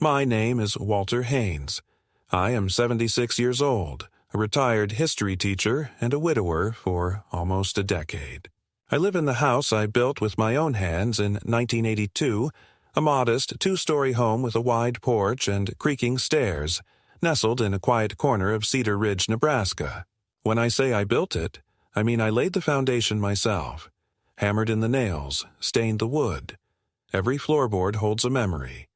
My name is Walter Haynes. I am 76 years old, a retired history teacher, and a widower for almost a decade. I live in the house I built with my own hands in 1982, a modest two-story home with a wide porch and creaking stairs, nestled in a quiet corner of Cedar Ridge, Nebraska. When I say I built it, I mean I laid the foundation myself, hammered in the nails, stained the wood. Every floorboard holds a memory.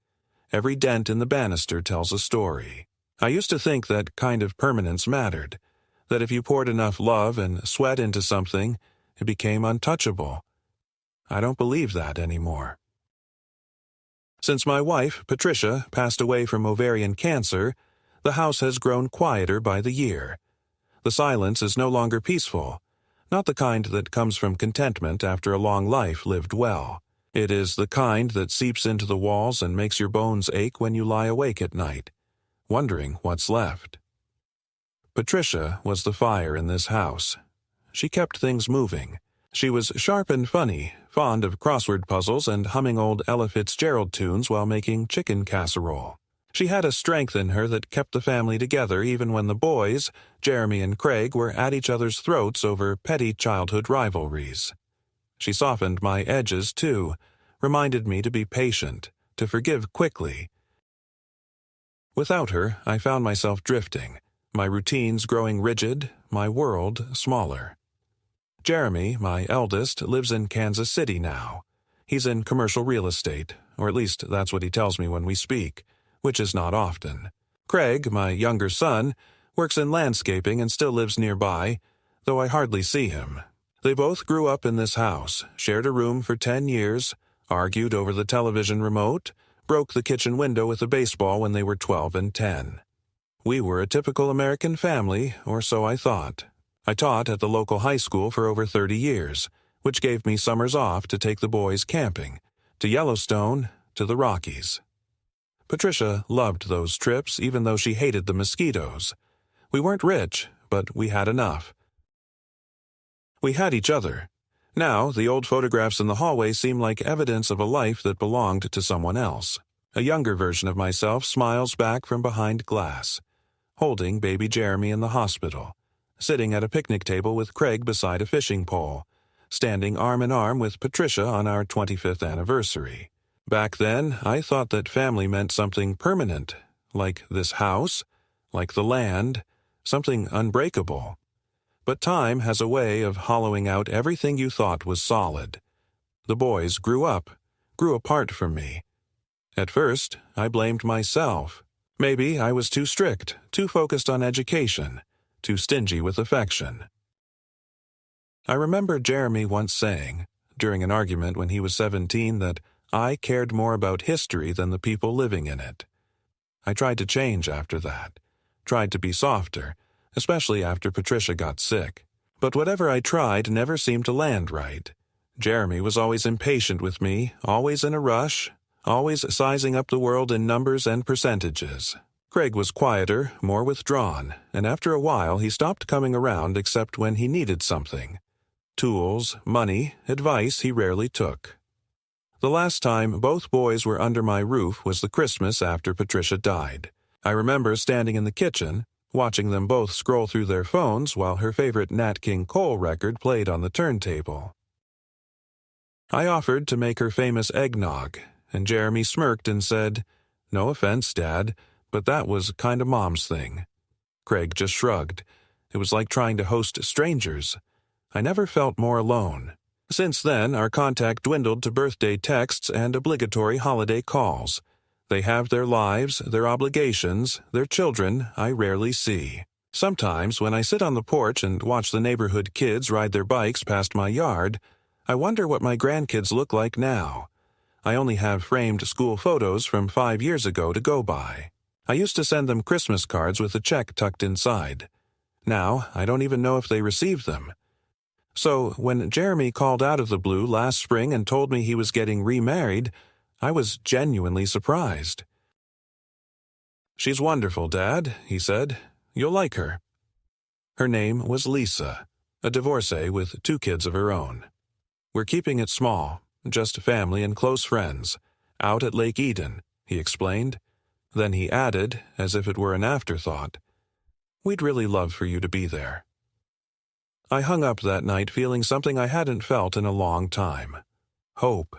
Every dent in the banister tells a story. I used to think that kind of permanence mattered, that if you poured enough love and sweat into something, it became untouchable. I don't believe that anymore. Since my wife, Patricia, passed away from ovarian cancer, the house has grown quieter by the year. The silence is no longer peaceful, not the kind that comes from contentment after a long life lived well. It is the kind that seeps into the walls and makes your bones ache when you lie awake at night, wondering what's left. Patricia was the fire in this house. She kept things moving. She was sharp and funny, fond of crossword puzzles and humming old Ella Fitzgerald tunes while making chicken casserole. She had a strength in her that kept the family together even when the boys, Jeremy and Craig, were at each other's throats over petty childhood rivalries. She softened my edges, too, reminded me to be patient, to forgive quickly. Without her, I found myself drifting, my routines growing rigid, my world smaller. Jeremy, my eldest, lives in Kansas City now. He's in commercial real estate, or at least that's what he tells me when we speak, which is not often. Craig, my younger son, works in landscaping and still lives nearby, though I hardly see him. They both grew up in this house, shared a room for 10 years, argued over the television remote, broke the kitchen window with a baseball when they were 12 and 10. We were a typical American family, or so I thought. I taught at the local high school for over 30 years, which gave me summers off to take the boys camping, to Yellowstone, to the Rockies. Patricia loved those trips, even though she hated the mosquitoes. We weren't rich, but we had enough. We had each other. Now, the old photographs in the hallway seem like evidence of a life that belonged to someone else. A younger version of myself smiles back from behind glass, holding baby Jeremy in the hospital, sitting at a picnic table with Craig beside a fishing pole, standing arm in arm with Patricia on our 25th anniversary. Back then, I thought that family meant something permanent, like this house, like the land, something unbreakable. But time has a way of hollowing out everything you thought was solid. The boys grew apart from me. At first, I blamed myself. Maybe I was too strict, too focused on education, too stingy with affection. I remember Jeremy once saying, during an argument when he was 17, that I cared more about history than the people living in it. I tried to change after that, tried to be softer, especially after Patricia got sick. But whatever I tried never seemed to land right. Jeremy was always impatient with me, always in a rush, always sizing up the world in numbers and percentages. Craig was quieter, more withdrawn, and after a while he stopped coming around except when he needed something. Tools, money, advice he rarely took. The last time both boys were under my roof was the Christmas after Patricia died. I remember standing in the kitchen, watching them both scroll through their phones while her favorite Nat King Cole record played on the turntable. I offered to make her famous eggnog, and Jeremy smirked and said, "No offense, Dad, but that was kind of Mom's thing." Craig just shrugged. It was like trying to host strangers. I never felt more alone. Since then, our contact dwindled to birthday texts and obligatory holiday calls. They have their lives, their obligations, their children I rarely see. Sometimes, when I sit on the porch and watch the neighborhood kids ride their bikes past my yard, I wonder what my grandkids look like now. I only have framed school photos from 5 years ago to go by. I used to send them Christmas cards with a check tucked inside. Now, I don't even know if they received them. So, when Jeremy called out of the blue last spring and told me he was getting remarried, I was genuinely surprised. "She's wonderful, Dad," he said. "You'll like her." Her name was Lisa, a divorcee with 2 kids of her own. "We're keeping it small, just family and close friends, out at Lake Eden," he explained. Then he added, as if it were an afterthought, "We'd really love for you to be there." I hung up that night feeling something I hadn't felt in a long time. Hope.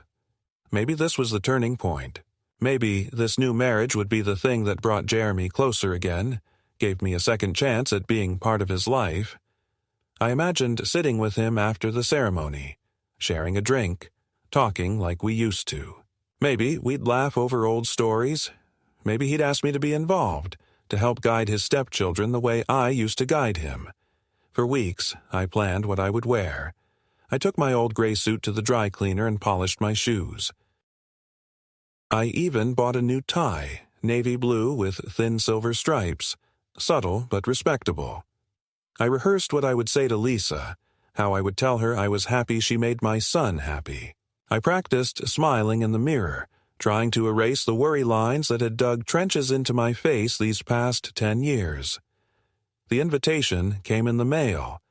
Maybe this was the turning point. Maybe this new marriage would be the thing that brought Jeremy closer again, gave me a second chance at being part of his life. I imagined sitting with him after the ceremony, sharing a drink, talking like we used to. Maybe we'd laugh over old stories. Maybe he'd ask me to be involved, to help guide his stepchildren the way I used to guide him. For weeks, I planned what I would wear. I took my old gray suit to the dry cleaner and polished my shoes. I even bought a new tie, navy blue with thin silver stripes, subtle but respectable. I rehearsed what I would say to Lisa, how I would tell her I was happy she made my son happy. I practiced smiling in the mirror, trying to erase the worry lines that had dug trenches into my face these past 10 years. The invitation came in the mail,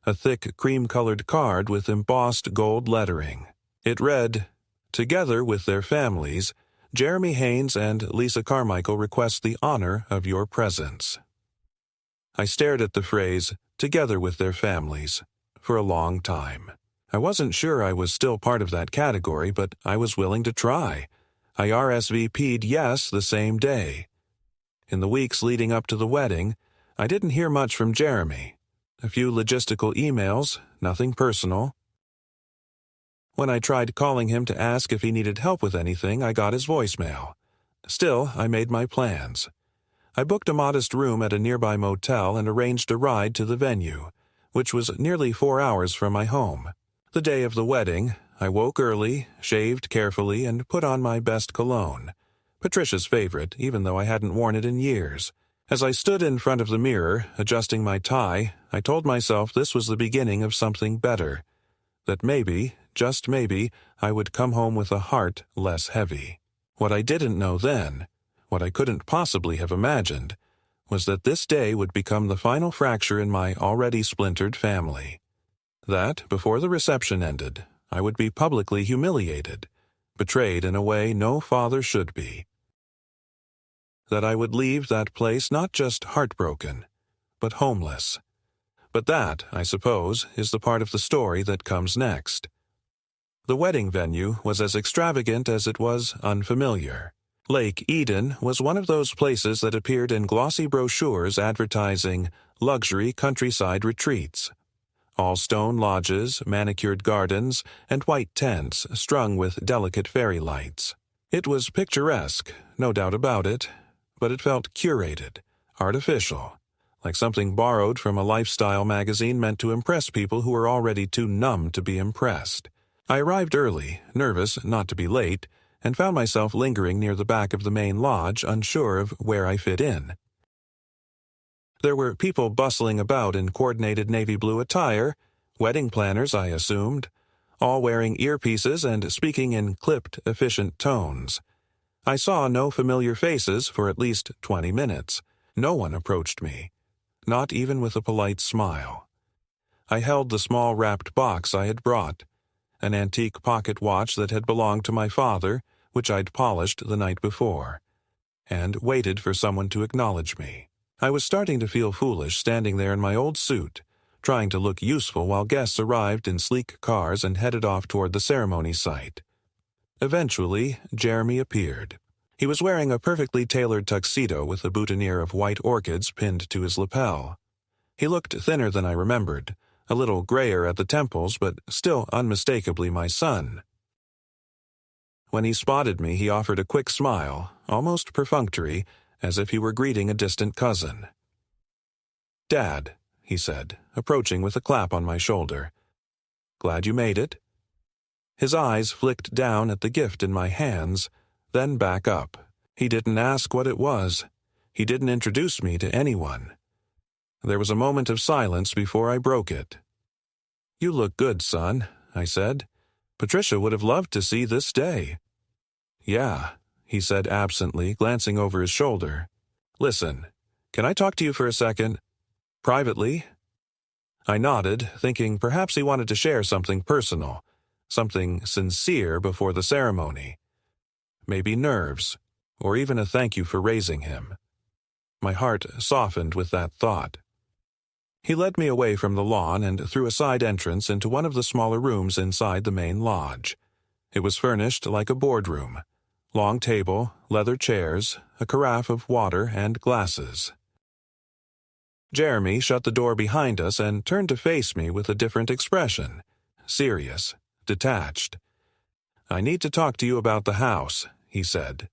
a thick cream-colored card with embossed gold lettering. It read, "Together with their families, Jeremy Haynes and Lisa Carmichael request the honor of your presence." I stared at the phrase, "together with their families," for a long time. I wasn't sure I was still part of that category, but I was willing to try. I RSVP'd yes the same day. In the weeks leading up to the wedding, I didn't hear much from Jeremy. A few logistical emails, nothing personal. When I tried calling him to ask if he needed help with anything, I got his voicemail. Still, I made my plans. I booked a modest room at a nearby motel and arranged a ride to the venue, which was nearly 4 hours from my home. The day of the wedding, I woke early, shaved carefully, and put on my best cologne. Patricia's favorite, even though I hadn't worn it in years. As I stood in front of the mirror, adjusting my tie, I told myself this was the beginning of something better. That maybe, just maybe, I would come home with a heart less heavy. What I didn't know then, what I couldn't possibly have imagined, was that this day would become the final fracture in my already splintered family. That, before the reception ended, I would be publicly humiliated, betrayed in a way no father should be. That I would leave that place not just heartbroken, but homeless. But that, I suppose, is the part of the story that comes next. The wedding venue was as extravagant as it was unfamiliar. Lake Eden was one of those places that appeared in glossy brochures advertising luxury countryside retreats. All stone lodges, manicured gardens, and white tents strung with delicate fairy lights. It was picturesque, no doubt about it, but it felt curated, artificial, like something borrowed from a lifestyle magazine meant to impress people who were already too numb to be impressed. I arrived early, nervous not to be late, and found myself lingering near the back of the main lodge, unsure of where I fit in. There were people bustling about in coordinated navy blue attire, wedding planners, I assumed, all wearing earpieces and speaking in clipped, efficient tones. I saw no familiar faces for at least 20 minutes. No one approached me, not even with a polite smile. I held the small wrapped box I had brought, an antique pocket watch that had belonged to my father, which I'd polished the night before, and waited for someone to acknowledge me. I was starting to feel foolish standing there in my old suit, trying to look useful while guests arrived in sleek cars and headed off toward the ceremony site. Eventually, Jeremy appeared. He was wearing a perfectly tailored tuxedo with a boutonniere of white orchids pinned to his lapel. He looked thinner than I remembered, a little grayer at the temples, but still unmistakably my son. When he spotted me, he offered a quick smile, almost perfunctory, as if he were greeting a distant cousin. "Dad," he said, approaching with a clap on my shoulder. "Glad you made it?" His eyes flicked down at the gift in my hands, then back up. He didn't ask what it was. He didn't introduce me to anyone. There was a moment of silence before I broke it. "You look good, son," I said. "Patricia would have loved to see this day." "Yeah," he said absently, glancing over his shoulder. "Listen, can I talk to you for a second? Privately?" I nodded, thinking perhaps he wanted to share something personal, something sincere before the ceremony. Maybe nerves, or even a thank you for raising him. My heart softened with that thought. He led me away from the lawn and through a side entrance into one of the smaller rooms inside the main lodge. It was furnished like a boardroom. Long table, leather chairs, a carafe of water, and glasses. Jeremy shut the door behind us and turned to face me with a different expression. Serious, detached. "I need to talk to you about the house," he said.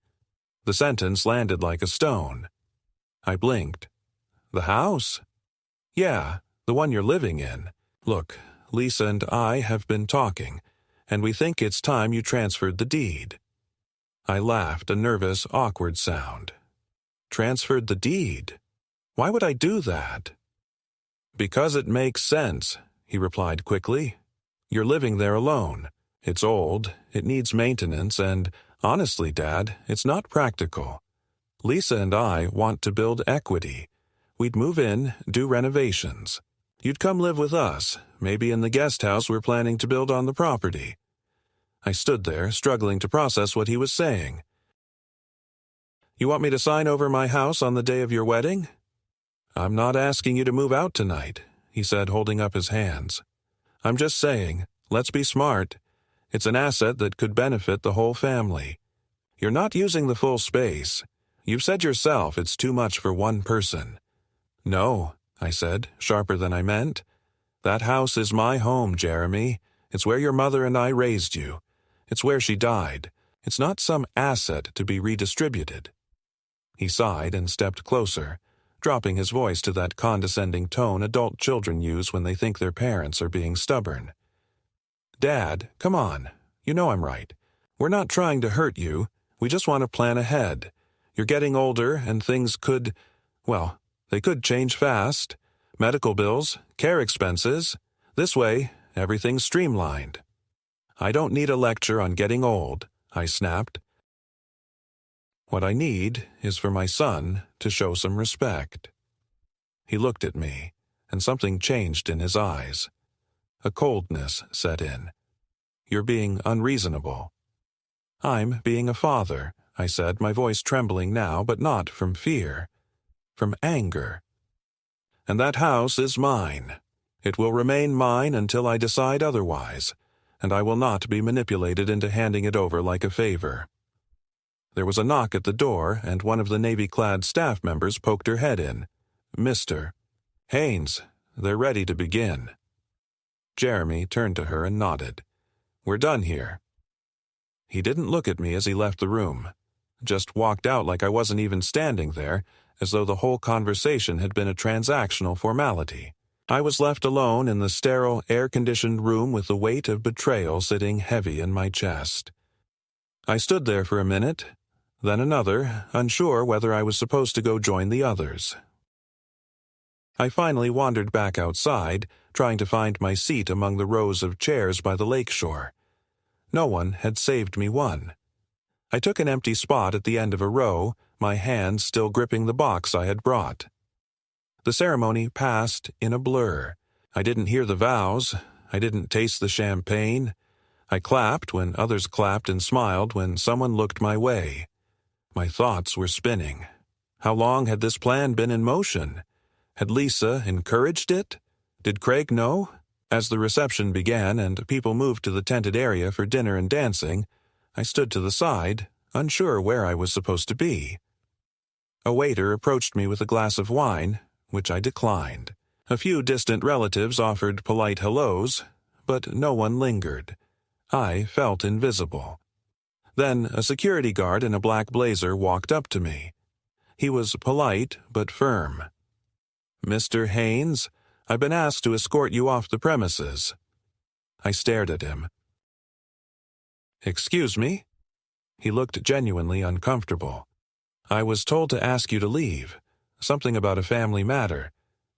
The sentence landed like a stone. I blinked. "The house?" "Yeah, the one you're living in. Look, Lisa and I have been talking, and we think it's time you transferred the deed." I laughed, a nervous, awkward sound. "Transferred the deed? Why would I do that?" "Because it makes sense," he replied quickly. "You're living there alone. It's old, it needs maintenance, and, honestly, Dad, it's not practical. Lisa and I want to build equity. We'd move in, do renovations. You'd come live with us, maybe in the guest house we're planning to build on the property." I stood there, struggling to process what he was saying. "You want me to sign over my house on the day of your wedding?" "I'm not asking you to move out tonight," he said, holding up his hands. "I'm just saying, let's be smart. It's an asset that could benefit the whole family. You're not using the full space. You've said yourself it's too much for one person." "No," I said, sharper than I meant. "That house is my home, Jeremy. It's where your mother and I raised you. It's where she died. It's not some asset to be redistributed." He sighed and stepped closer, dropping his voice to that condescending tone adult children use when they think their parents are being stubborn. "Dad, come on. You know I'm right. We're not trying to hurt you. We just want to plan ahead. You're getting older and things could, well, they could change fast. Medical bills, care expenses. This way, everything's streamlined." "I don't need a lecture on getting old," I snapped. "What I need is for my son to show some respect." He looked at me, and something changed in his eyes. A coldness set in. "You're being unreasonable." "I'm being a father," I said, my voice trembling now, but not from fear. From anger. "And that house is mine. It will remain mine until I decide otherwise, and I will not be manipulated into handing it over like a favor." There was a knock at the door, and one of the navy-clad staff members poked her head in. "Mr. Haynes, they're ready to begin." Jeremy turned to her and nodded. "We're done here." He didn't look at me as he left the room. Just walked out like I wasn't even standing there, as though the whole conversation had been a transactional formality. I was left alone in the sterile, air-conditioned room with the weight of betrayal sitting heavy in my chest. I stood there for a minute, then another, unsure whether I was supposed to go join the others. I finally wandered back outside, trying to find my seat among the rows of chairs by the lakeshore. No one had saved me one. I took an empty spot at the end of a row, my hand still gripping the box I had brought. The ceremony passed in a blur. I didn't hear the vows. I didn't taste the champagne. I clapped when others clapped and smiled when someone looked my way. My thoughts were spinning. How long had this plan been in motion? Had Lisa encouraged it? Did Craig know? As the reception began and people moved to the tented area for dinner and dancing, I stood to the side, unsure where I was supposed to be. A waiter approached me with a glass of wine, which I declined. A few distant relatives offered polite hellos, but no one lingered. I felt invisible. Then a security guard in a black blazer walked up to me. He was polite but firm. "Mr. Haynes, I've been asked to escort you off the premises." I stared at him. "Excuse me?" He looked genuinely uncomfortable. "I was told to ask you to leave. Something about a family matter.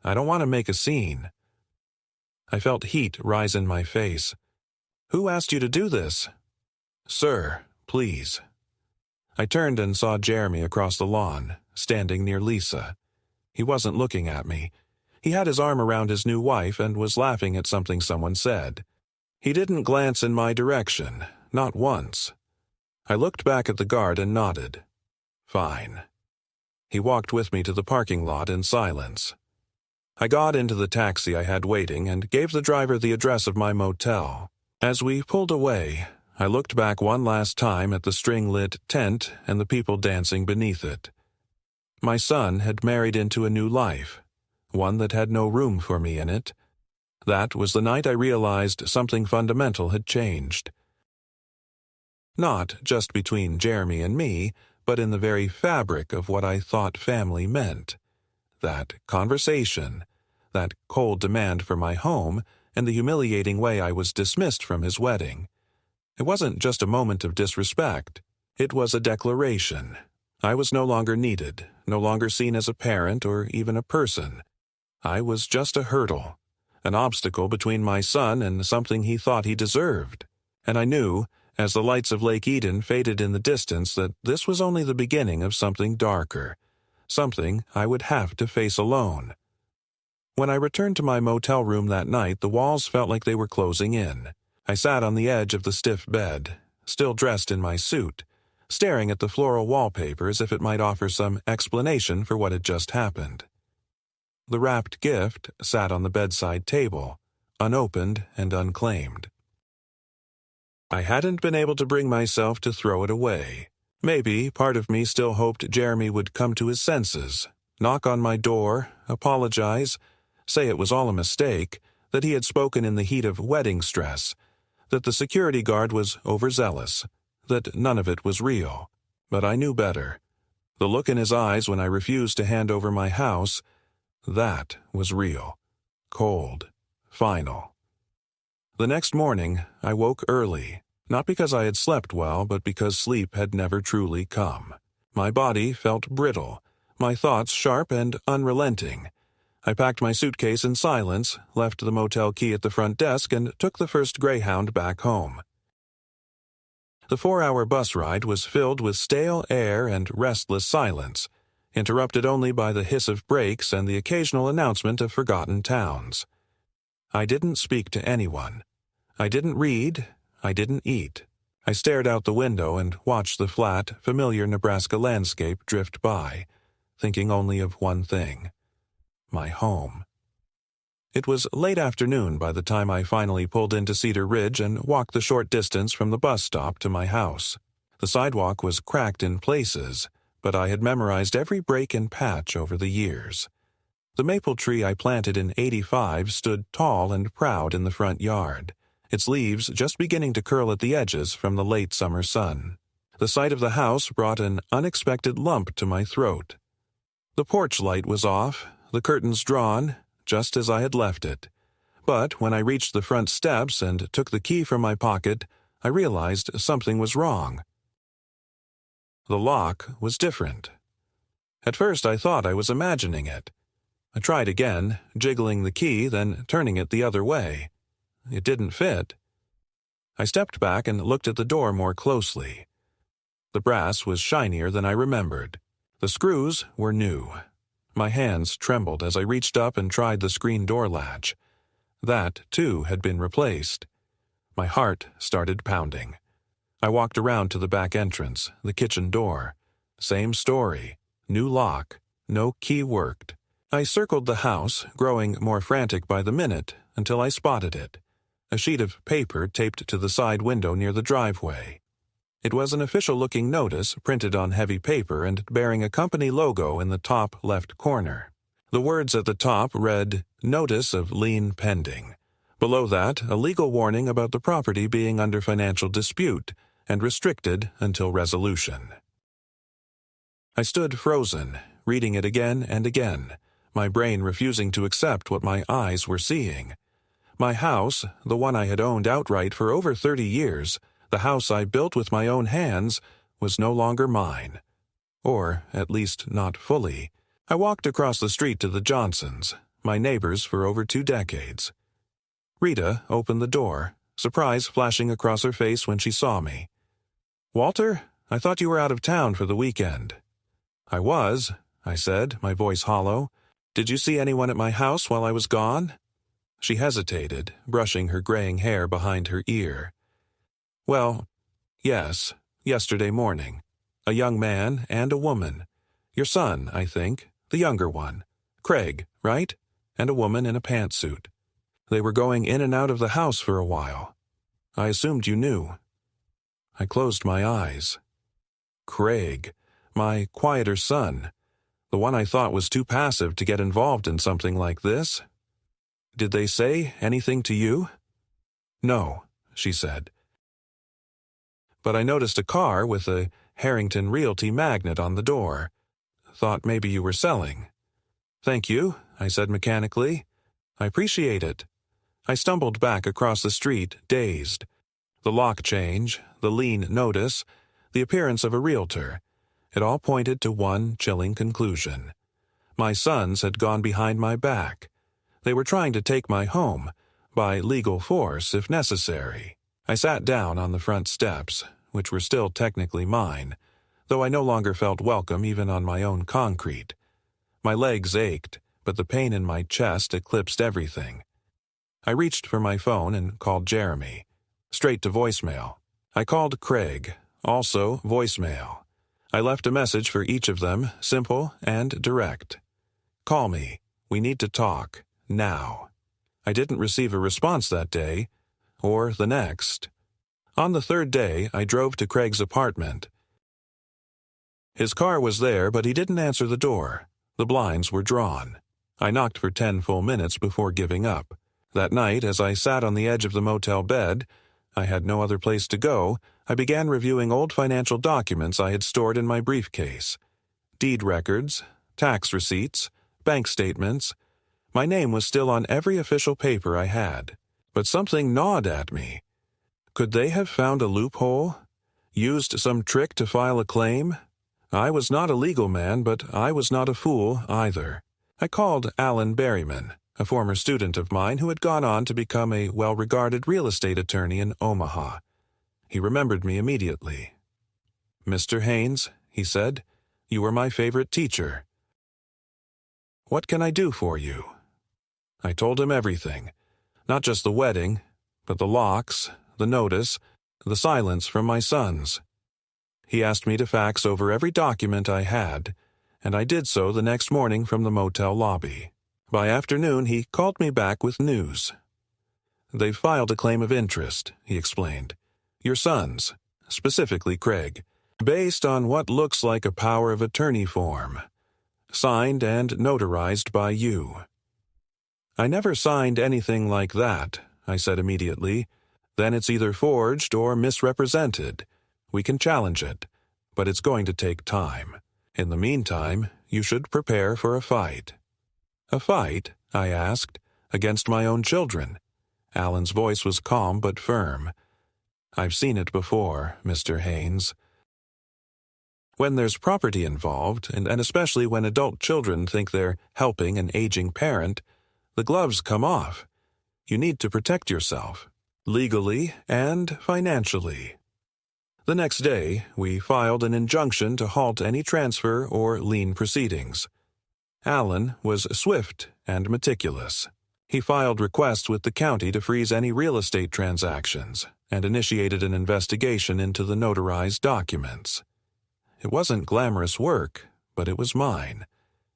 I don't want to make a scene." I felt heat rise in my face. "Who asked you to do this?" "Sir, please." I turned and saw Jeremy across the lawn, standing near Lisa. He wasn't looking at me. He had his arm around his new wife and was laughing at something someone said. He didn't glance in my direction, not once. I looked back at the guard and nodded. Fine. He walked with me to the parking lot in silence. I got into the taxi I had waiting and gave the driver the address of my motel. As we pulled away, I looked back one last time at the string-lit tent and the people dancing beneath it. My son had married into a new life, one that had no room for me in it. That was the night I realized something fundamental had changed. Not just between Jeremy and me, but in the very fabric of what I thought family meant. That conversation, that cold demand for my home, and the humiliating way I was dismissed from his wedding. It wasn't just a moment of disrespect. It was a declaration. I was no longer needed, no longer seen as a parent or even a person. I was just a hurdle, an obstacle between my son and something he thought he deserved. And I knew, as the lights of Lake Eden faded in the distance, that this was only the beginning of something darker, something I would have to face alone. When I returned to my motel room that night, the walls felt like they were closing in. I sat on the edge of the stiff bed, still dressed in my suit, staring at the floral wallpaper as if it might offer some explanation for what had just happened. The wrapped gift sat on the bedside table, unopened and unclaimed. I hadn't been able to bring myself to throw it away. Maybe part of me still hoped Jeremy would come to his senses, knock on my door, apologize, say it was all a mistake, that he had spoken in the heat of wedding stress, that the security guard was overzealous, that none of it was real. But I knew better. The look in his eyes when I refused to hand over my house, that was real, cold, final. The next morning, I woke early, not because I had slept well, but because sleep had never truly come. My body felt brittle, my thoughts sharp and unrelenting. I packed my suitcase in silence, left the motel key at the front desk, and took the first Greyhound back home. The 4-hour bus ride was filled with stale air and restless silence, interrupted only by the hiss of brakes and the occasional announcement of forgotten towns. I didn't speak to anyone. I didn't read. I didn't eat. I stared out the window and watched the flat, familiar Nebraska landscape drift by, thinking only of one thing: my home. It was late afternoon by the time I finally pulled into Cedar Ridge and walked the short distance from the bus stop to my house. The sidewalk was cracked in places, but I had memorized every break and patch over the years. The maple tree I planted in '85 stood tall and proud in the front yard, its leaves just beginning to curl at the edges from the late summer sun. The sight of the house brought an unexpected lump to my throat. The porch light was off, the curtains drawn, just as I had left it. But when I reached the front steps and took the key from my pocket, I realized something was wrong. The lock was different. At first I thought I was imagining it. I tried again, jiggling the key, then turning it the other way. It didn't fit. I stepped back and looked at the door more closely. The brass was shinier than I remembered. The screws were new. My hands trembled as I reached up and tried the screen door latch. That, too, had been replaced. My heart started pounding. I walked around to the back entrance, the kitchen door. Same story. New lock. No key worked. I circled the house, growing more frantic by the minute, until I spotted it. A sheet of paper taped to the side window near the driveway. It was an official-looking notice printed on heavy paper and bearing a company logo in the top left corner. The words at the top read, "Notice of lien pending." Below that, a legal warning about the property being under financial dispute and restricted until resolution. I stood frozen, reading it again and again, my brain refusing to accept what my eyes were seeing. My house, the one I had owned outright for over 30 years, the house I built with my own hands, was no longer mine. Or, at least, not fully. I walked across the street to the Johnsons, my neighbors for over 2 decades. Rita opened the door, surprise flashing across her face when she saw me. "Walter, I thought you were out of town for the weekend." "I was," I said, my voice hollow. "Did you see anyone at my house while I was gone?" She hesitated, brushing her graying hair behind her ear. "Well, yes, yesterday morning. a young man and a woman. Your son, I think, the younger one. Craig, right? And a woman in a pantsuit. They were going in and out of the house for a while. I assumed you knew. I closed my eyes. Craig, my quieter son, the one I thought was too passive to get involved in something like this. Did they say anything to you? No, she said. But I noticed a car with a Harrington Realty magnet on the door. Thought maybe you were selling. Thank you, I said mechanically. I appreciate it. I stumbled back across the street, dazed. The lock change, the lien notice, the appearance of a realtor. It all pointed to one chilling conclusion. My sons had gone behind my back. They were trying to take my home, by legal force if necessary. I sat down on the front steps, which were still technically mine, though I no longer felt welcome even on my own concrete. My legs ached, but the pain in my chest eclipsed everything. I reached for my phone and called Jeremy. Straight to voicemail. I called Craig, also voicemail. I left a message for each of them, simple and direct. Call me. We need to talk. Now. I didn't receive a response that day, or the next. On the third day, I drove to Craig's apartment. His car was there, but he didn't answer the door. The blinds were drawn. I knocked for 10 full minutes before giving up. That night, as I sat on the edge of the motel bed, I had no other place to go, I began reviewing old financial documents I had stored in my briefcase. Deed records, tax receipts, bank statements. My name was still on every official paper I had. But something gnawed at me. Could they have found a loophole? Used some trick to file a claim? I was not a legal man, but I was not a fool either. I called Alan Berryman, a former student of mine who had gone on to become a well-regarded real estate attorney in Omaha. He remembered me immediately. "Mr. Haynes," he said, "you were my favorite teacher. What can I do for you?" I told him everything, not just the wedding, but the locks, the notice, the silence from my sons. He asked me to fax over every document I had, and I did so the next morning from the motel lobby. By afternoon, he called me back with news. "They've filed a claim of interest," he explained. "Your sons, specifically Craig, based on what looks like a power of attorney form, signed and notarized by you." "I never signed anything like that," I said immediately. "Then it's either forged or misrepresented. We can challenge it, but it's going to take time. In the meantime, you should prepare for a fight." "A fight?" I asked. "Against my own children?" Alan's voice was calm but firm. "I've seen it before, Mr. Haynes. When there's property involved, and especially when adult children think they're helping an aging parent, the gloves come off. You need to protect yourself, legally and financially." The next day, we filed an injunction to halt any transfer or lien proceedings. Alan was swift and meticulous. He filed requests with the county to freeze any real estate transactions and initiated an investigation into the notarized documents. It wasn't glamorous work, but it was mine.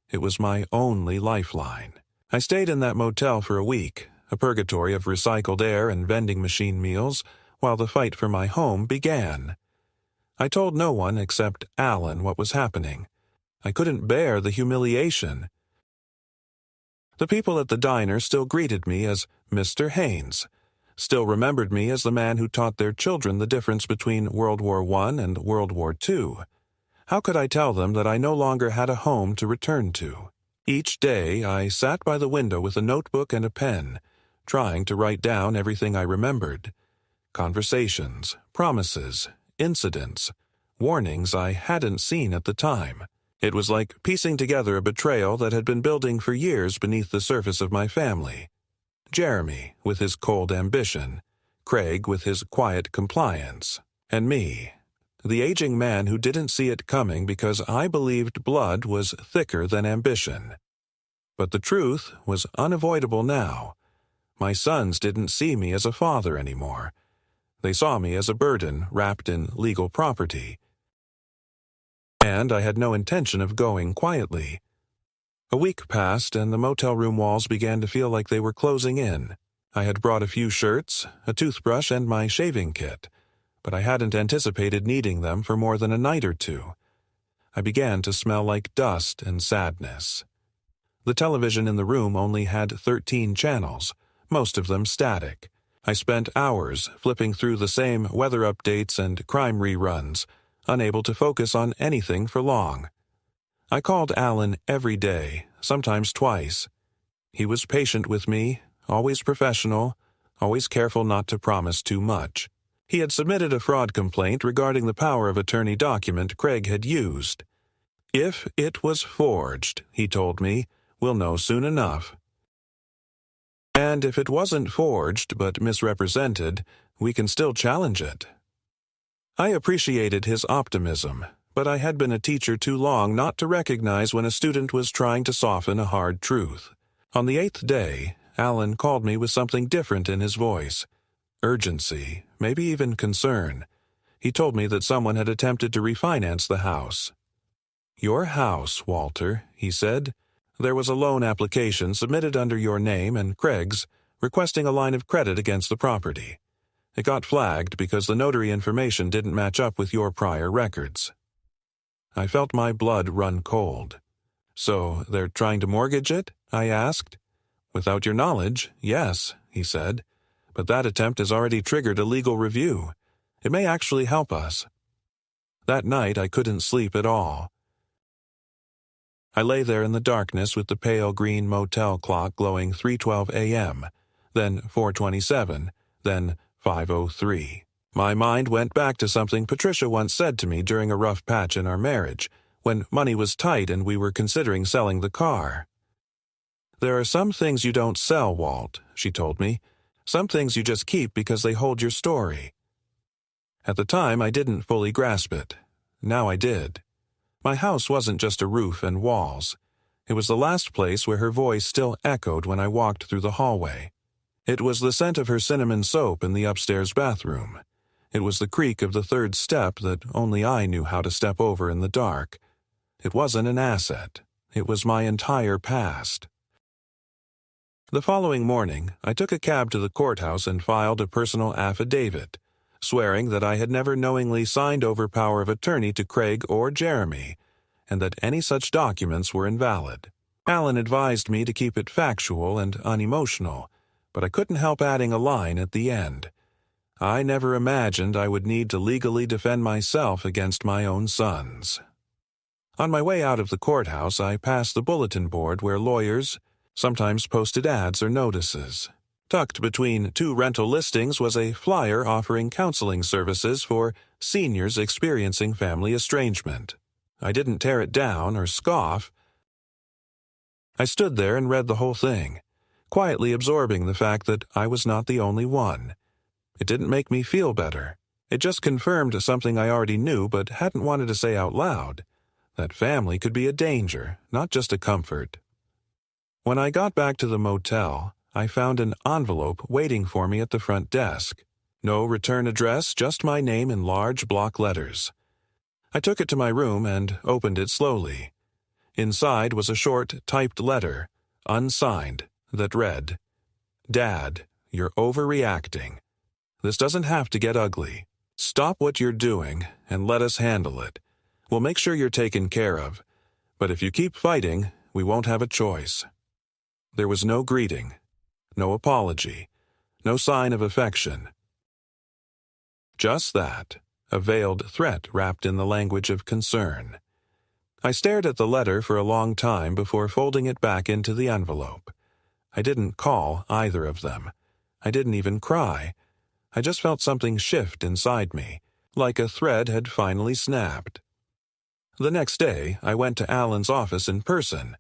It was my only lifeline. I stayed in that motel for a week, a purgatory of recycled air and vending machine meals, while the fight for my home began. I told no one except Alan what was happening. I couldn't bear the humiliation. The people at the diner still greeted me as Mr. Haynes, still remembered me as the man who taught their children the difference between World War I and World War II. How could I tell them that I no longer had a home to return to? Each day I sat by the window with a notebook and a pen, trying to write down everything I remembered. Conversations, promises, incidents, warnings I hadn't seen at the time. It was like piecing together a betrayal that had been building for years beneath the surface of my family. Jeremy, with his cold ambition, Craig with his quiet compliance, and me, the aging man who didn't see it coming because I believed blood was thicker than ambition. But the truth was unavoidable now. My sons didn't see me as a father anymore. They saw me as a burden wrapped in legal property. and I had no intention of going quietly. A week passed, and the motel room walls began to feel like they were closing in. I had brought a few shirts, a toothbrush, and my shaving kit, but I hadn't anticipated needing them for more than a night or two. I began to smell like dust and sadness. The television in the room only had 13 channels, most of them static. I spent hours flipping through the same weather updates and crime reruns, unable to focus on anything for long. I called Alan every day, sometimes twice. He was patient with me, always professional, always careful not to promise too much. He had submitted a fraud complaint regarding the power of attorney document Craig had used. If it was forged, he told me, we'll know soon enough. And if it wasn't forged but misrepresented, we can still challenge it. I appreciated his optimism, but I had been a teacher too long not to recognize when a student was trying to soften a hard truth. On the 8th day, Alan called me with something different in his voice. Urgency, maybe even concern. He told me that someone had attempted to refinance the house. "Your house, Walter," he said. "There was a loan application submitted under your name and Craig's, requesting a line of credit against the property. It got flagged because the notary information didn't match up with your prior records." I felt my blood run cold. "So they're trying to mortgage it?" I asked. "Without your knowledge, yes," he said. "But that attempt has already triggered a legal review. It may actually help us." That night I couldn't sleep at all. I lay there in the darkness with the pale green motel clock glowing 3:12 a.m., then 4:27, then 5:03. My mind went back to something Patricia once said to me during a rough patch in our marriage, when money was tight and we were considering selling the car. "There are some things you don't sell, Walt," she told me. "Some things you just keep because they hold your story." At the time, I didn't fully grasp it. Now I did. My house wasn't just a roof and walls. It was the last place where her voice still echoed when I walked through the hallway. It was the scent of her cinnamon soap in the upstairs bathroom. It was the creak of the third step that only I knew how to step over in the dark. It wasn't an asset. It was my entire past. The following morning, I took a cab to the courthouse and filed a personal affidavit, swearing that I had never knowingly signed over power of attorney to Craig or Jeremy, and that any such documents were invalid. Alan advised me to keep it factual and unemotional, but I couldn't help adding a line at the end. I never imagined I would need to legally defend myself against my own sons. On my way out of the courthouse, I passed the bulletin board where lawyers sometimes posted ads or notices. Tucked between two rental listings was a flyer offering counseling services for seniors experiencing family estrangement. I didn't tear it down or scoff. I stood there and read the whole thing, quietly absorbing the fact that I was not the only one. It didn't make me feel better. It just confirmed something I already knew but hadn't wanted to say out loud, that family could be a danger, not just a comfort. When I got back to the motel, I found an envelope waiting for me at the front desk. No return address, just my name in large block letters. I took it to my room and opened it slowly. Inside was a short, typed letter, unsigned, that read, "Dad, you're overreacting. This doesn't have to get ugly. Stop what you're doing and let us handle it. We'll make sure you're taken care of. But if you keep fighting, we won't have a choice." There was no greeting, no apology, no sign of affection. Just that, a veiled threat wrapped in the language of concern. I stared at the letter for a long time before folding it back into the envelope. I didn't call either of them. I didn't even cry. I just felt something shift inside me, like a thread had finally snapped. The next day, I went to Alan's office in person.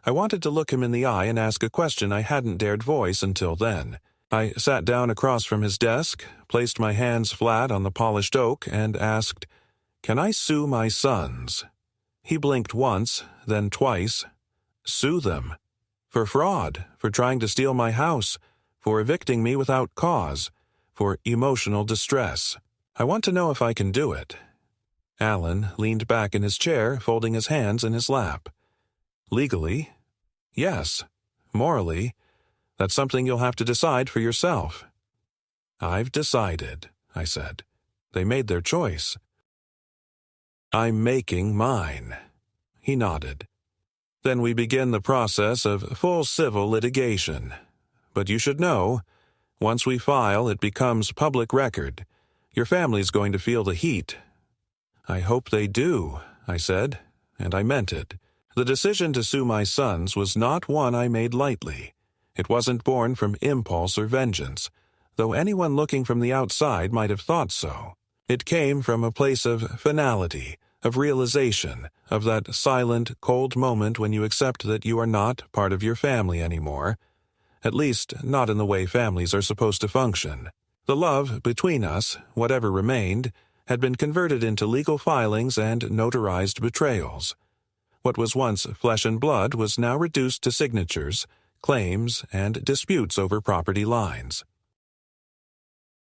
I wanted to look him in the eye and ask a question I hadn't dared voice until then. I sat down across from his desk, placed my hands flat on the polished oak, and asked, "Can I sue my sons?" He blinked once, then twice. Sue them. For fraud, for trying to steal my house, for evicting me without cause, for emotional distress. I want to know if I can do it. Alan leaned back in his chair, folding his hands in his lap. Legally? Yes. Morally? That's something you'll have to decide for yourself. I've decided, I said. They made their choice. I'm making mine. He nodded. Then we begin the process of full civil litigation. But you should know, once we file, it becomes public record. Your family's going to feel the heat. I hope they do, I said, and I meant it. The decision to sue my sons was not one I made lightly. It wasn't born from impulse or vengeance, though anyone looking from the outside might have thought so. It came from a place of finality, of realization, of that silent, cold moment when you accept that you are not part of your family anymore, at least not in the way families are supposed to function. The love between us, whatever remained, had been converted into legal filings and notarized betrayals. What was once flesh and blood was now reduced to signatures, claims, and disputes over property lines.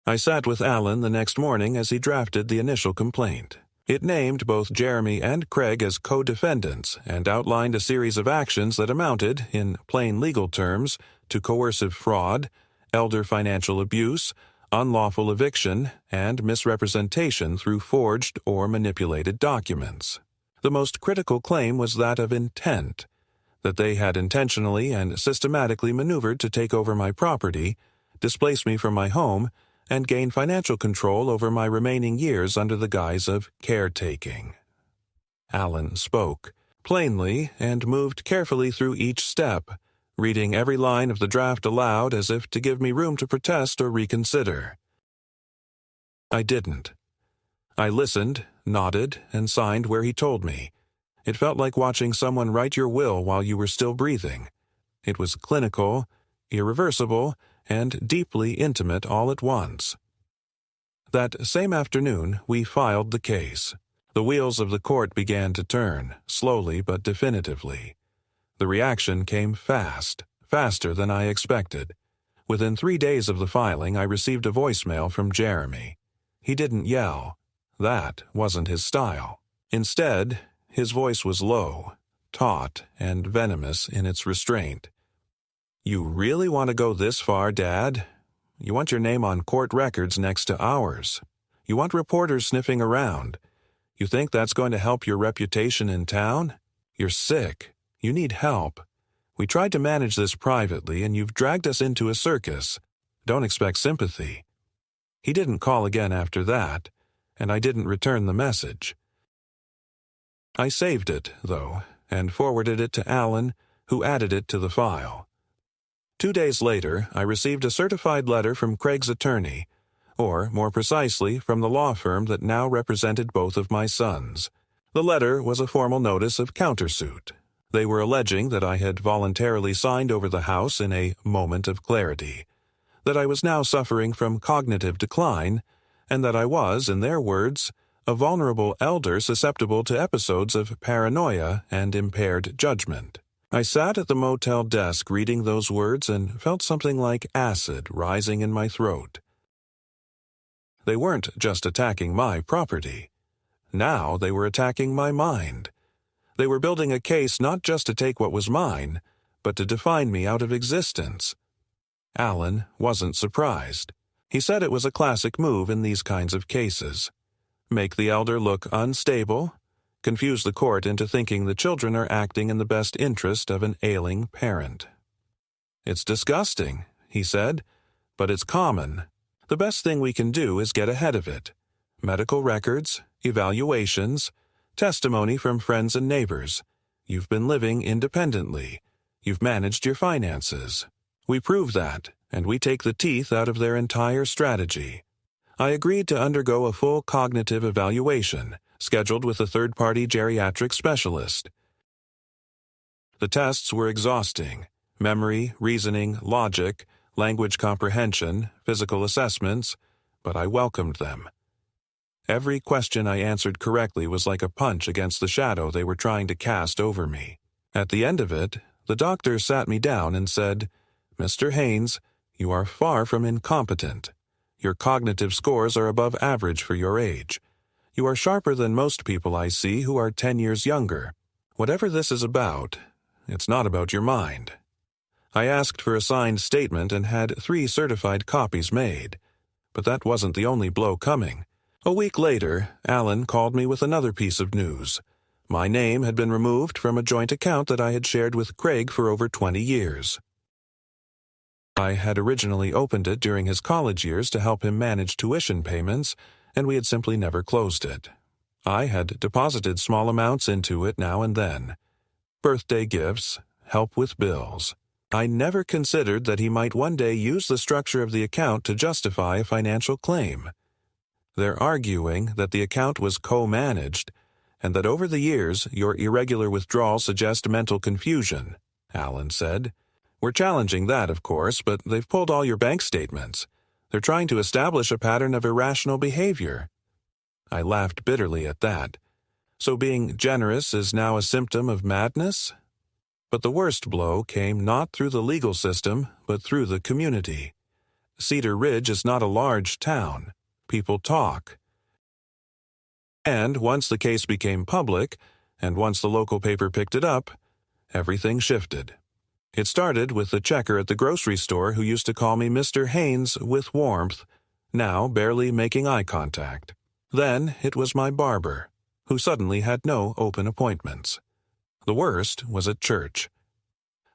I sat with Alan the next morning as he drafted the initial complaint. It named both Jeremy and Craig as co-defendants and outlined a series of actions that amounted, in plain legal terms, to coercive fraud, elder financial abuse, unlawful eviction, and misrepresentation through forged or manipulated documents. The most critical claim was that of intent, that they had intentionally and systematically maneuvered to take over my property, displace me from my home, and gain financial control over my remaining years under the guise of caretaking. Alan spoke, plainly, and moved carefully through each step, reading every line of the draft aloud as if to give me room to protest or reconsider. I didn't. I listened, nodded, and signed where he told me. It felt like watching someone write your will while you were still breathing. It was clinical, irreversible, and deeply intimate all at once. That same afternoon, we filed the case. The wheels of the court began to turn, slowly but definitively. The reaction came fast, faster than I expected. Within 3 days of the filing, I received a voicemail from Jeremy. He didn't yell. That wasn't his style. Instead, his voice was low, taut, and venomous in its restraint. You really want to go this far, Dad? You want your name on court records next to ours. You want reporters sniffing around. You think that's going to help your reputation in town? You're sick. You need help. We tried to manage this privately, and you've dragged us into a circus. Don't expect sympathy. He didn't call again after that, and I didn't return the message. I saved it, though, and forwarded it to Alan, who added it to the file. 2 days later, I received a certified letter from Craig's attorney, or, more precisely, from the law firm that now represented both of my sons. The letter was a formal notice of countersuit. They were alleging that I had voluntarily signed over the house in a moment of clarity, that I was now suffering from cognitive decline, and that I was, in their words, a vulnerable elder susceptible to episodes of paranoia and impaired judgment. I sat at the motel desk reading those words and felt something like acid rising in my throat. They weren't just attacking my property. Now they were attacking my mind. They were building a case not just to take what was mine, but to define me out of existence. Alan wasn't surprised. He said it was a classic move in these kinds of cases. Make the elder look unstable, confuse the court into thinking the children are acting in the best interest of an ailing parent. It's disgusting, he said, but it's common. The best thing we can do is get ahead of it. Medical records, evaluations, testimony from friends and neighbors. You've been living independently. You've managed your finances. We prove that, and we take the teeth out of their entire strategy. I agreed to undergo a full cognitive evaluation, scheduled with a third-party geriatric specialist. The tests were exhausting. Memory, reasoning, logic, language comprehension, physical assessments, but I welcomed them. Every question I answered correctly was like a punch against the shadow they were trying to cast over me. At the end of it, the doctor sat me down and said, "Mr. Haynes, you are far from incompetent. Your cognitive scores are above average for your age. You are sharper than most people I see who are 10 years younger. Whatever this is about, it's not about your mind. I asked for a signed statement and had 3 certified copies made. But that wasn't the only blow coming. A week later, Alan called me with another piece of news. My name had been removed from a joint account that I had shared with Craig for over 20 years. I had originally opened it during his college years to help him manage tuition payments, and we had simply never closed it. I had deposited small amounts into it now and then. Birthday gifts, help with bills. I never considered that he might one day use the structure of the account to justify a financial claim. They're arguing that the account was co-managed, and that over the years your irregular withdrawals suggest mental confusion, Alan said. We're challenging that, of course, but they've pulled all your bank statements. They're trying to establish a pattern of irrational behavior. I laughed bitterly at that. So being generous is now a symptom of madness? But the worst blow came not through the legal system, but through the community. Cedar Ridge is not a large town. People talk. And once the case became public, and once the local paper picked it up, everything shifted. It started with the checker at the grocery store who used to call me Mr. Haynes with warmth, now barely making eye contact. Then it was my barber, who suddenly had no open appointments. The worst was at church.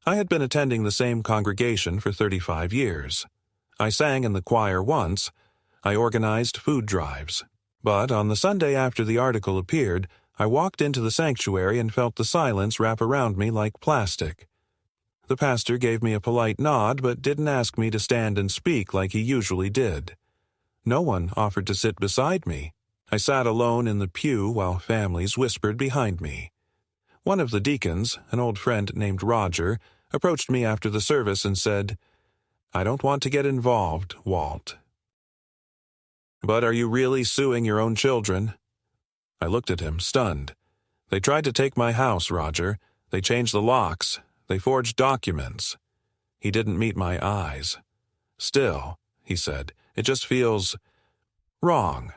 I had been attending the same congregation for 35 years. I sang in the choir once. I organized food drives. But on the Sunday after the article appeared, I walked into the sanctuary and felt the silence wrap around me like plastic. The pastor gave me a polite nod but didn't ask me to stand and speak like he usually did. No one offered to sit beside me. I sat alone in the pew while families whispered behind me. One of the deacons, an old friend named Roger, approached me after the service and said, "I don't want to get involved, Walt." "But are you really suing your own children?" I looked at him, stunned. "They tried to take my house, Roger. They changed the locks. They forged documents." He didn't meet my eyes. "Still," he said, "it just feels wrong."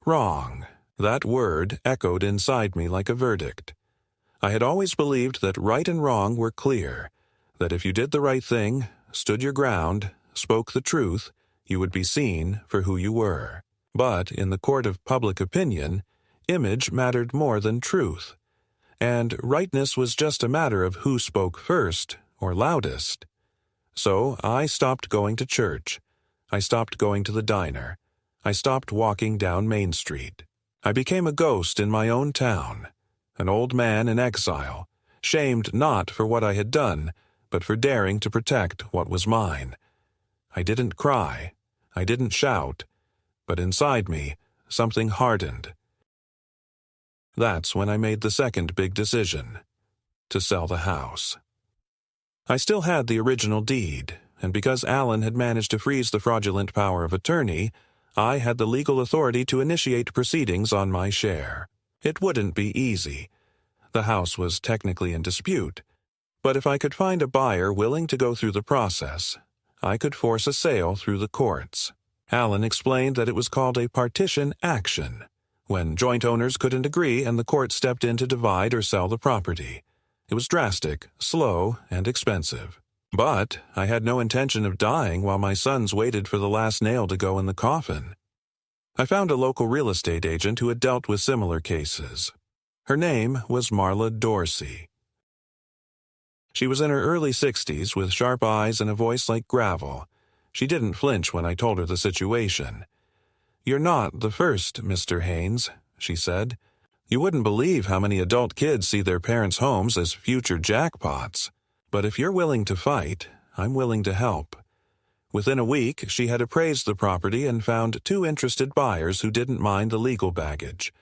Wrong. That word echoed inside me like a verdict. I had always believed that right and wrong were clear, that if you did the right thing, stood your ground, spoke the truth, you would be seen for who you were. But in the court of public opinion, image mattered more than truth. And rightness was just a matter of who spoke first or loudest. So I stopped going to church. I stopped going to the diner. I stopped walking down Main Street. I became a ghost in my own town, an old man in exile, shamed not for what I had done, but for daring to protect what was mine. I didn't cry. I didn't shout. But inside me, something hardened. That's when I made the second big decision, to sell the house. I still had the original deed, and because Alan had managed to freeze the fraudulent power of attorney, I had the legal authority to initiate proceedings on my share. It wouldn't be easy. The house was technically in dispute, but if I could find a buyer willing to go through the process, I could force a sale through the courts. Alan explained that it was called a partition action, when joint owners couldn't agree and the court stepped in to divide or sell the property. It was drastic, slow, and expensive. But I had no intention of dying while my sons waited for the last nail to go in the coffin. I found a local real estate agent who had dealt with similar cases. Her name was Marla Dorsey. She was in her early 60s with sharp eyes and a voice like gravel. She didn't flinch when I told her the situation. "You're not the first, Mr. Haynes," she said. "You wouldn't believe how many adult kids see their parents' homes as future jackpots. But if you're willing to fight, I'm willing to help." Within a week, she had appraised the property and found 2 interested buyers who didn't mind the legal baggage.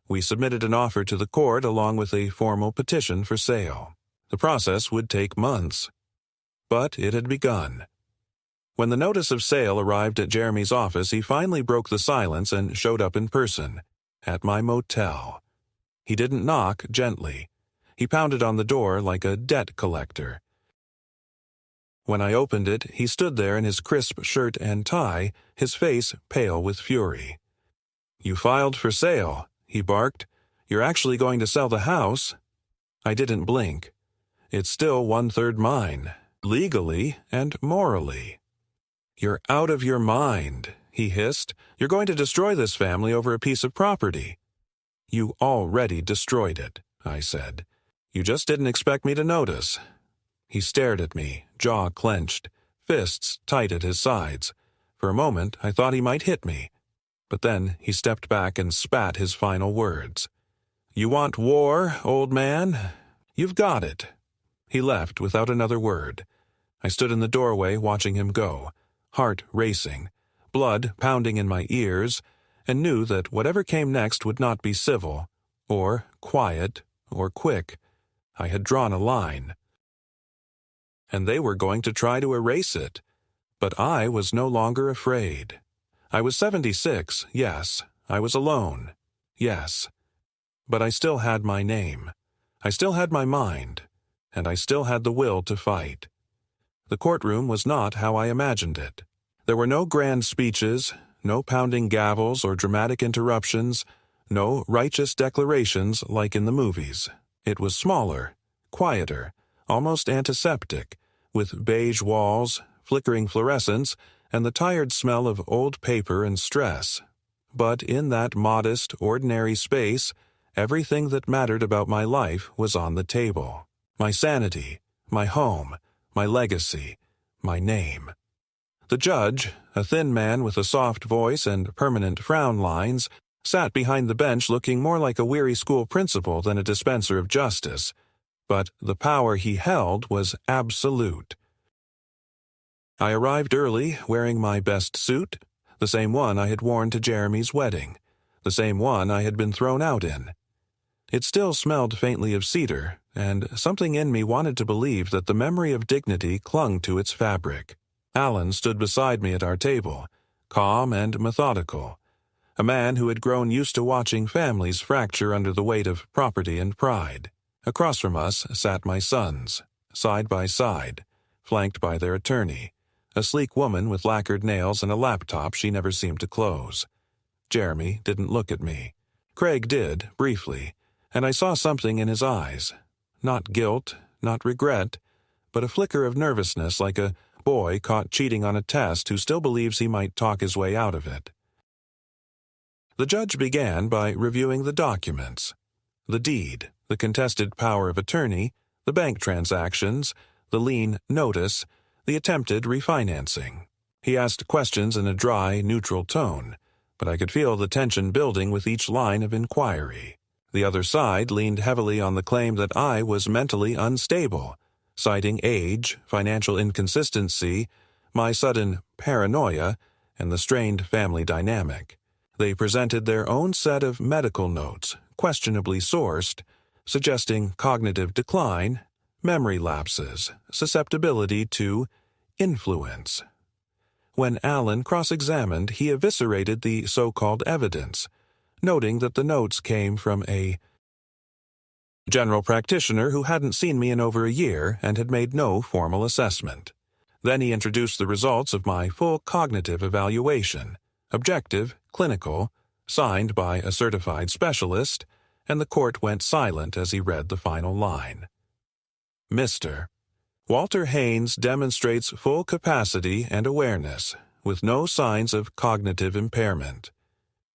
We submitted an offer to the court along with a formal petition for sale. The process would take months. But it had begun. When the notice of sale arrived at Jeremy's office, he finally broke the silence and showed up in person, at my motel. He didn't knock gently. He pounded on the door like a debt collector. When I opened it, he stood there in his crisp shirt and tie, his face pale with fury. "You filed for sale," he barked. "You're actually going to sell the house?" I didn't blink. "It's still 1/3 mine, legally and morally." "You're out of your mind," he hissed. "You're going to destroy this family over a piece of property." "You already destroyed it," I said. "You just didn't expect me to notice." He stared at me, jaw clenched, fists tight at his sides. For a moment, I thought he might hit me. But then he stepped back and spat his final words. "You want war, old man? You've got it." He left without another word. I stood in the doorway watching him go, heart racing, blood pounding in my ears, and knew that whatever came next would not be civil, or quiet, or quick. I had drawn a line. And they were going to try to erase it. But I was no longer afraid. I was 76, yes. I was alone, yes. But I still had my name. I still had my mind. And I still had the will to fight. The courtroom was not how I imagined it. There were no grand speeches, no pounding gavels or dramatic interruptions, no righteous declarations like in the movies. It was smaller, quieter, almost antiseptic, with beige walls, flickering fluorescents, and the tired smell of old paper and stress. But in that modest, ordinary space, everything that mattered about my life was on the table. My sanity, my home, my legacy, my name. The judge, a thin man with a soft voice and permanent frown lines, sat behind the bench looking more like a weary school principal than a dispenser of justice. But the power he held was absolute. I arrived early, wearing my best suit, the same one I had worn to Jeremy's wedding, the same one I had been thrown out in. It still smelled faintly of cedar, and something in me wanted to believe that the memory of dignity clung to its fabric. Alan stood beside me at our table, calm and methodical, a man who had grown used to watching families fracture under the weight of property and pride. Across from us sat my sons, side by side, flanked by their attorney, a sleek woman with lacquered nails and a laptop she never seemed to close. Jeremy didn't look at me. Craig did, briefly, and I saw something in his eyes. Not guilt, not regret, but a flicker of nervousness like a boy caught cheating on a test who still believes he might talk his way out of it. The judge began by reviewing the documents. The deed, the contested power of attorney, the bank transactions, the lien notice, the attempted refinancing. He asked questions in a dry, neutral tone, but I could feel the tension building with each line of inquiry. The other side leaned heavily on the claim that I was mentally unstable, citing age, financial inconsistency, my sudden paranoia, and the strained family dynamic. They presented their own set of medical notes, questionably sourced, suggesting cognitive decline, memory lapses, susceptibility to influence. When Alan cross-examined, he eviscerated the so-called evidence, noting that the notes came from a general practitioner who hadn't seen me in over a year and had made no formal assessment. Then he introduced the results of my full cognitive evaluation, objective, clinical, signed by a certified specialist, and the court went silent as he read the final line. Mr. Walter Haynes demonstrates full capacity and awareness, with no signs of cognitive impairment.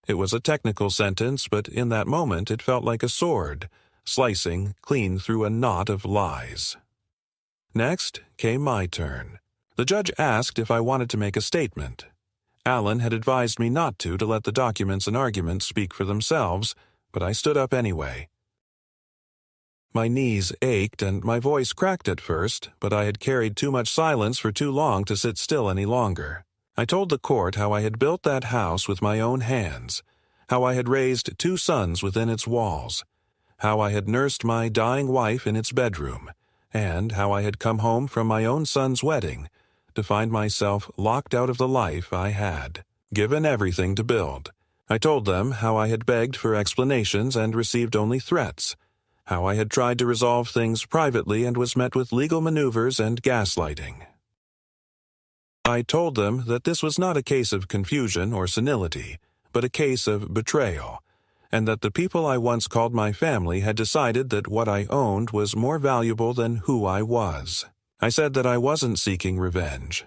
It was a technical sentence, but in that moment it felt like a sword, slicing clean through a knot of lies. Next came my turn. The judge asked if I wanted to make a statement. Alan had advised me not to let the documents and arguments speak for themselves, but I stood up anyway. My knees ached and my voice cracked at first, but I had carried too much silence for too long to sit still any longer. I told the court how I had built that house with my own hands, how I had raised 2 sons within its walls, how I had nursed my dying wife in its bedroom, and how I had come home from my own son's wedding to find myself locked out of the life I had, given everything to build. I told them how I had begged for explanations and received only threats, how I had tried to resolve things privately and was met with legal maneuvers and gaslighting. I told them that this was not a case of confusion or senility, but a case of betrayal, and that the people I once called my family had decided that what I owned was more valuable than who I was. I said that I wasn't seeking revenge.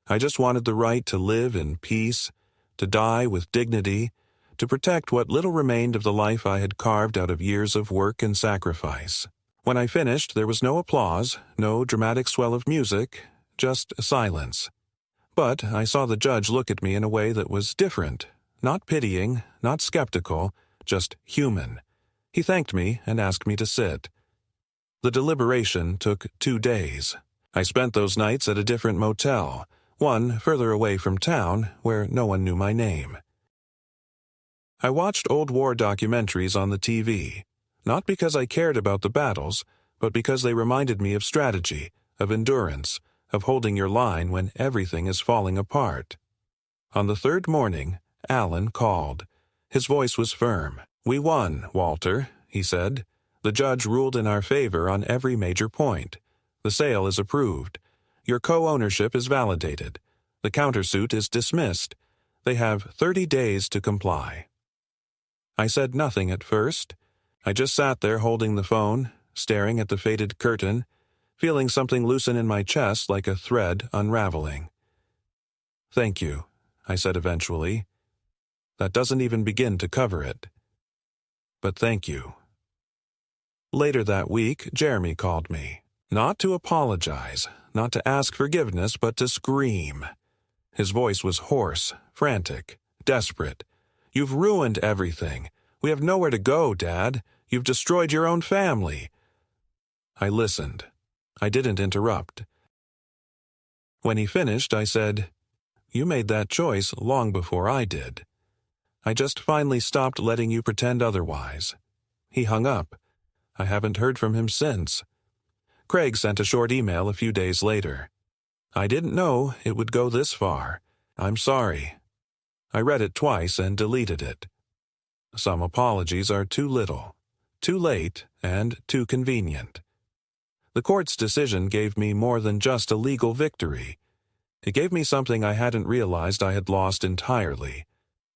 I just wanted the right to live in peace, to die with dignity, to protect what little remained of the life I had carved out of years of work and sacrifice. When I finished, there was no applause, no dramatic swell of music, just silence. But I saw the judge look at me in a way that was different, not pitying, not skeptical, just human. He thanked me and asked me to sit. The deliberation took 2 days. I spent those nights at a different motel, one further away from town, where no one knew my name. I watched old war documentaries on the TV, not because I cared about the battles, but because they reminded me of strategy, of endurance, of holding your line when everything is falling apart. On the 3rd morning, Alan called. His voice was firm. "We won, Walter," he said. "The judge ruled in our favor on every major point. The sale is approved. Your co-ownership is validated. The countersuit is dismissed. They have 30 days to comply." I said nothing at first. I just sat there holding the phone, staring at the faded curtain, feeling something loosen in my chest like a thread unraveling. "Thank you," I said eventually. "That doesn't even begin to cover it. But thank you." Later that week, Jeremy called me. Not to apologize, not to ask forgiveness, but to scream. His voice was hoarse, frantic, desperate. "You've ruined everything. We have nowhere to go, Dad. You've destroyed your own family." I listened. I didn't interrupt. When he finished, I said, "You made that choice long before I did. I just finally stopped letting you pretend otherwise." He hung up. I haven't heard from him since. Craig sent a short email a few days later. "I didn't know it would go this far. I'm sorry." I read it twice and deleted it. Some apologies are too little, too late, and too convenient. The court's decision gave me more than just a legal victory. It gave me something I hadn't realized I had lost entirely: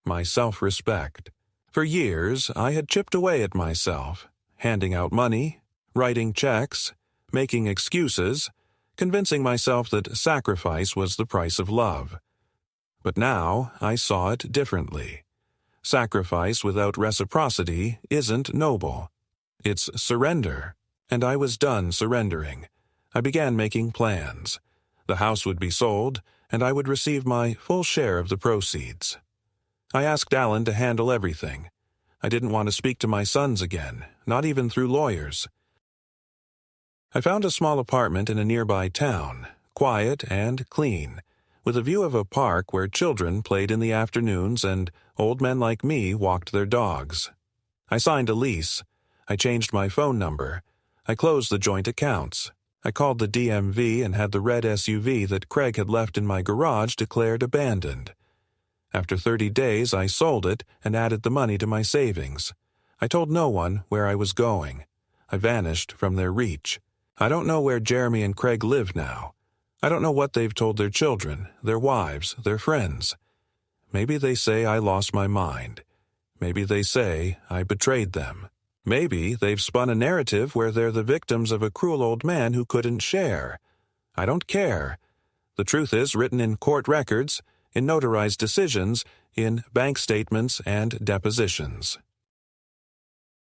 my self-respect. For years, I had chipped away at myself, handing out money, writing checks, making excuses, convincing myself that sacrifice was the price of love. But now I saw it differently. Sacrifice without reciprocity isn't noble. It's surrender, and I was done surrendering. I began making plans. The house would be sold, and I would receive my full share of the proceeds. I asked Alan to handle everything. I didn't want to speak to my sons again, not even through lawyers. I found a small apartment in a nearby town, quiet and clean, with a view of a park where children played in the afternoons and old men like me walked their dogs. I signed a lease. I changed my phone number. I closed the joint accounts. I called the DMV and had the red SUV that Craig had left in my garage declared abandoned. After 30 days, I sold it and added the money to my savings. I told no one where I was going. I vanished from their reach. I don't know where Jeremy and Craig live now. I don't know what they've told their children, their wives, their friends. Maybe they say I lost my mind. Maybe they say I betrayed them. Maybe they've spun a narrative where they're the victims of a cruel old man who couldn't share. I don't care. The truth is written in court records, in notarized decisions, in bank statements and depositions.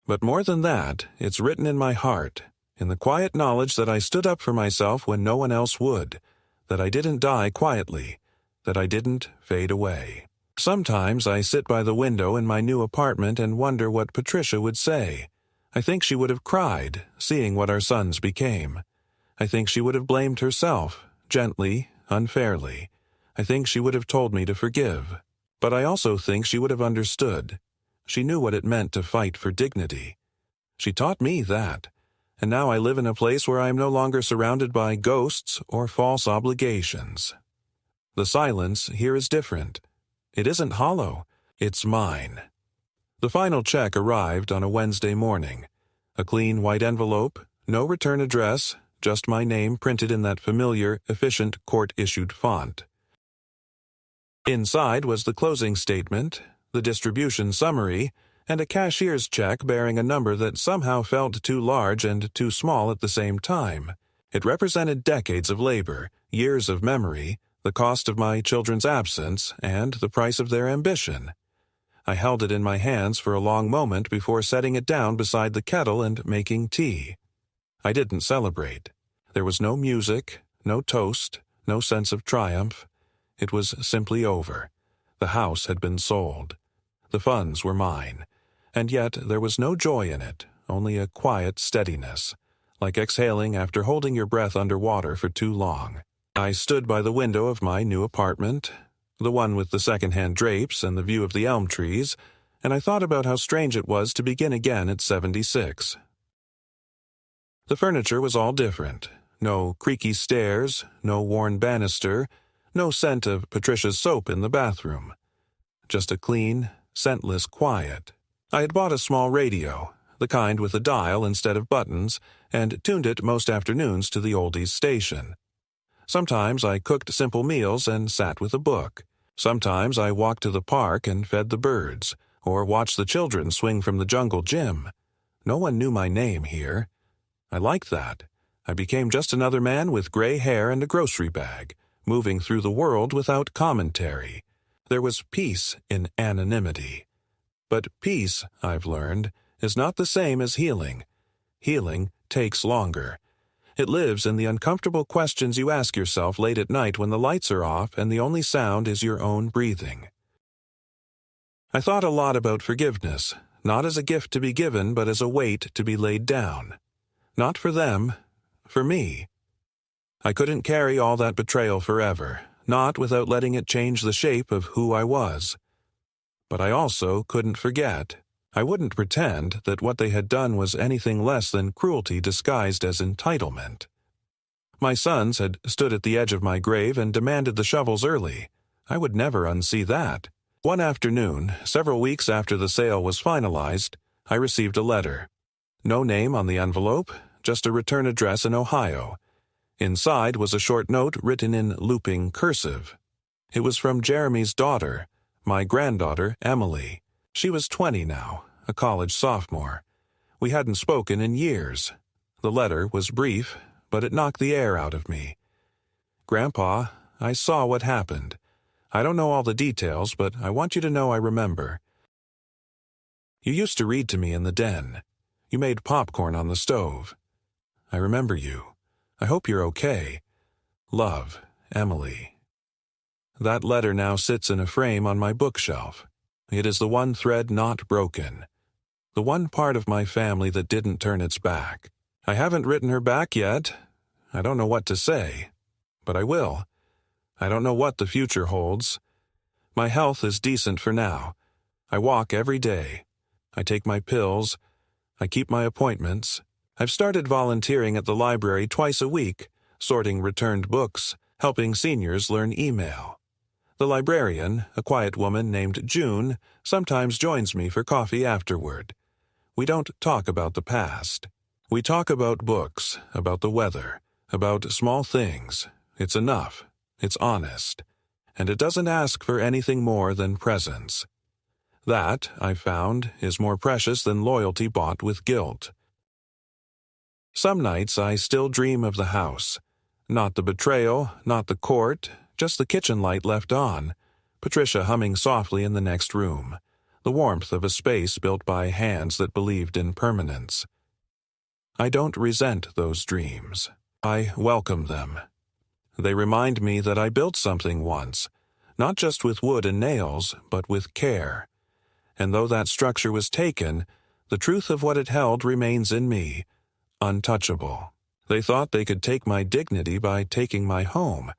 But more than that, it's written in my heart, in the quiet knowledge that I stood up for myself when no one else would, that I didn't die quietly, that I didn't fade away. Sometimes I sit by the window in my new apartment and wonder what Patricia would say. I think she would have cried, seeing what our sons became. I think she would have blamed herself, gently, unfairly. I think she would have told me to forgive. But I also think she would have understood. She knew what it meant to fight for dignity. She taught me that. And now I live in a place where I am no longer surrounded by ghosts or false obligations. The silence here is different. It isn't hollow. It's mine. The final check arrived on a Wednesday morning. A clean white envelope, no return address, just my name printed in that familiar, efficient court-issued font. Inside was the closing statement, the distribution summary, and a cashier's check bearing a number that somehow felt too large and too small at the same time. It represented decades of labor, years of memory, the cost of my children's absence, and the price of their ambition. I held it in my hands for a long moment before setting it down beside the kettle and making tea. I didn't celebrate. There was no music, no toast, no sense of triumph. It was simply over. The house had been sold. The funds were mine. And yet there was no joy in it, only a quiet steadiness, like exhaling after holding your breath underwater for too long. I stood by the window of my new apartment, the one with the second-hand drapes and the view of the elm trees, and I thought about how strange it was to begin again at 76. The furniture was all different. No creaky stairs, no worn banister, no scent of Patricia's soap in the bathroom. Just a clean, scentless quiet. I had bought a small radio, the kind with a dial instead of buttons, and tuned it most afternoons to the oldies station. Sometimes I cooked simple meals and sat with a book. Sometimes I walked to the park and fed the birds, or watched the children swing from the jungle gym. No one knew my name here. I liked that. I became just another man with gray hair and a grocery bag, moving through the world without commentary. There was peace in anonymity. But peace, I've learned, is not the same as healing. Healing takes longer. It lives in the uncomfortable questions you ask yourself late at night when the lights are off and the only sound is your own breathing. I thought a lot about forgiveness, not as a gift to be given, but as a weight to be laid down. Not for them, for me. I couldn't carry all that betrayal forever, not without letting it change the shape of who I was. But I also couldn't forget. I wouldn't pretend that what they had done was anything less than cruelty disguised as entitlement. My sons had stood at the edge of my grave and demanded the shovels early. I would never unsee that. One afternoon, several weeks after the sale was finalized, I received a letter. No name on the envelope, just a return address in Ohio. Inside was a short note written in looping cursive. It was from Jeremy's daughter, my granddaughter, Emily. She was 20 now, a college sophomore. We hadn't spoken in years. The letter was brief, but it knocked the air out of me. Grandpa, I saw what happened. I don't know all the details, but I want you to know I remember. You used to read to me in the den. You made popcorn on the stove. I remember you. I hope you're okay. Love, Emily. That letter now sits in a frame on my bookshelf. It is the one thread not broken. The one part of my family that didn't turn its back. I haven't written her back yet. I don't know what to say. But I will. I don't know what the future holds. My health is decent for now. I walk every day. I take my pills. I keep my appointments. I've started volunteering at the library twice a week, sorting returned books, helping seniors learn email. The librarian, a quiet woman named June, sometimes joins me for coffee afterward. We don't talk about the past. We talk about books, about the weather, about small things. It's enough. It's honest. And it doesn't ask for anything more than presence. That, I've found, is more precious than loyalty bought with guilt. Some nights I still dream of the house. Not the betrayal, not the court, just the kitchen light left on, Patricia humming softly in the next room, the warmth of a space built by hands that believed in permanence. I don't resent those dreams. I welcome them. They remind me that I built something once, not just with wood and nails, but with care. And though that structure was taken, the truth of what it held remains in me, untouchable. They thought they could take my dignity by taking my home.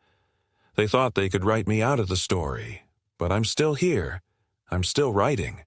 They thought they could write me out of the story, but I'm still here. I'm still writing.